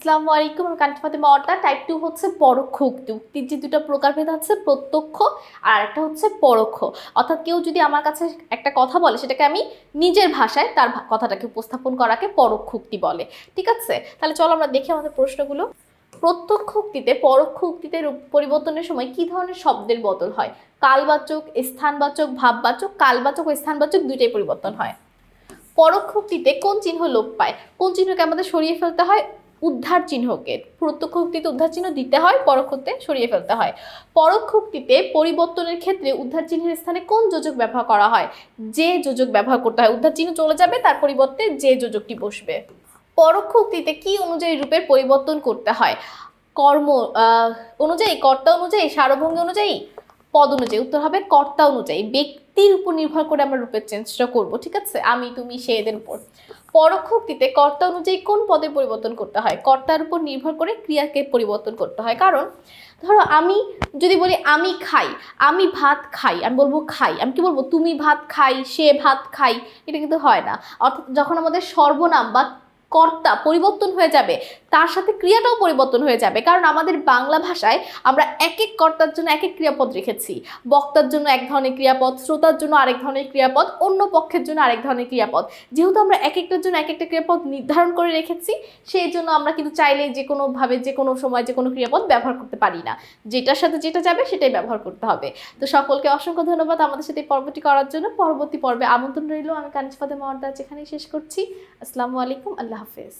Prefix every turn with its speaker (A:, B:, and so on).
A: আসসালামু আলাইকুম, আমি কানিজ ফাতেমা অর্তা। টাইপ 2 হচ্ছে পরোক্ষ উক্তি। উক্তির যে দুটো প্রকারভেদ আছে, প্রত্যক্ষ আর একটা হচ্ছে পরোক্ষ। অর্থাৎ কেউ যদি আমার কাছে একটা কথা বলে, সেটাকে আমি নিজের ভাষায় তার কথাটাকে উপস্থাপন করাকে পরোক্ষ উক্তি বলে। ঠিক আছে, তাহলে চলো আমরা দেখি আমাদের প্রশ্নগুলো। প্রত্যক্ষ উক্তিতে পরোক্ষ উক্তিতে রূপ পরিবর্তনের সময় কি ধরনের শব্দের বদল হয়? কালবাচক, স্থানবাচক, ভাববাচক। কালবাচক ও স্থানবাচক দুইটাই পরিবর্তন হয়। পরোক্ষ উক্তিতে কোন চিহ্ন লোপ পায়? কোন চিহ্নকে আমাদের সরিয়ে ফেলতে হয়? উদ্ধার চিহ্নকে। প্রত্যক্ষ উক্তিতে উদ্ধার চিহ্ন দিতে হয়, পরোক্ষতে সরিয়ে ফেলতে হয়। পরোক্ষ উক্তিতে পরিবর্তনের ক্ষেত্রে উদ্ধার চিহ্নের স্থানে কোন যোজক ব্যবহার করা হয়? যে যোজক ব্যবহার করতে হয়। উদ্ধার চিহ্ন চলে যাবে, তার পরিবর্তে যে যোজকটি বসবে। পরোক্ষ উক্তিতে কি অনুযায়ী রূপের পরিবর্তন করতে হয়? কর্ম অনুযায়ী, কর্তা অনুযায়ী, সারভঙ্গি অনুযায়ী, পদ অনুযায়ী। উত্তর হবে কর্তা অনুযায়ী। ব্যক্তির উপর নির্ভর করে আমরা রূপের চেঞ্জটা করবো। ঠিক আছে, আমি, তুমি, সে, এদের উপর। পরোক্ষ উক্তিতে কর্তা অনুযায়ী কোন পদের পরিবর্তন করতে হয়? কর্তার উপর নির্ভর করে ক্রিয়াকে পরিবর্তন করতে হয়। কারণ ধরো আমি যদি বলি আমি খাই, আমি ভাত খাই, আমি বলবো খাই। আমি কি বলবো? তুমি ভাত খাই, সে ভাত খাই। এটা কিন্তু হয় না। অর্থাৎ যখন আমাদের সর্বনাম বা কর্তা পরিবর্তন হয়ে যাবে, তার সাথে ক্রিয়াটাও পরিবর্তন হয়ে যাবে। কারণ আমাদের বাংলা ভাষায় আমরা এক এক কর্তার জন্য এক এক ক্রিয়াপদ রেখেছি। বক্তার জন্য এক ধরনের ক্রিয়াপদ, শ্রোতার জন্য আরেক ধরনের ক্রিয়াপদ, অন্য পক্ষের জন্য আরেক ধরনের ক্রিয়াপদ। যেহেতু আমরা এক একটার জন্য এক একটা ক্রিয়াপদ নির্ধারণ করে রেখেছি, সেই জন্য আমরা কিন্তু চাইলেই যে কোনোভাবে যে কোনো সময় যে কোনো ক্রিয়াপদ ব্যবহার করতে পারি না। যেটার সাথে যেটা যাবে সেটাই ব্যবহার করতে হবে। তো সকলকে অসংখ্য ধন্যবাদ আমাদের সাথে পর্বটি করার জন্য। পরবর্তী পর্বে আমন্ত্রণ রইল। আমি কানিজ ফাতেমা অর্তা যেখানেই শেষ করছি। আসসালামু আলাইকুম, আল্লাহ হাফেজ।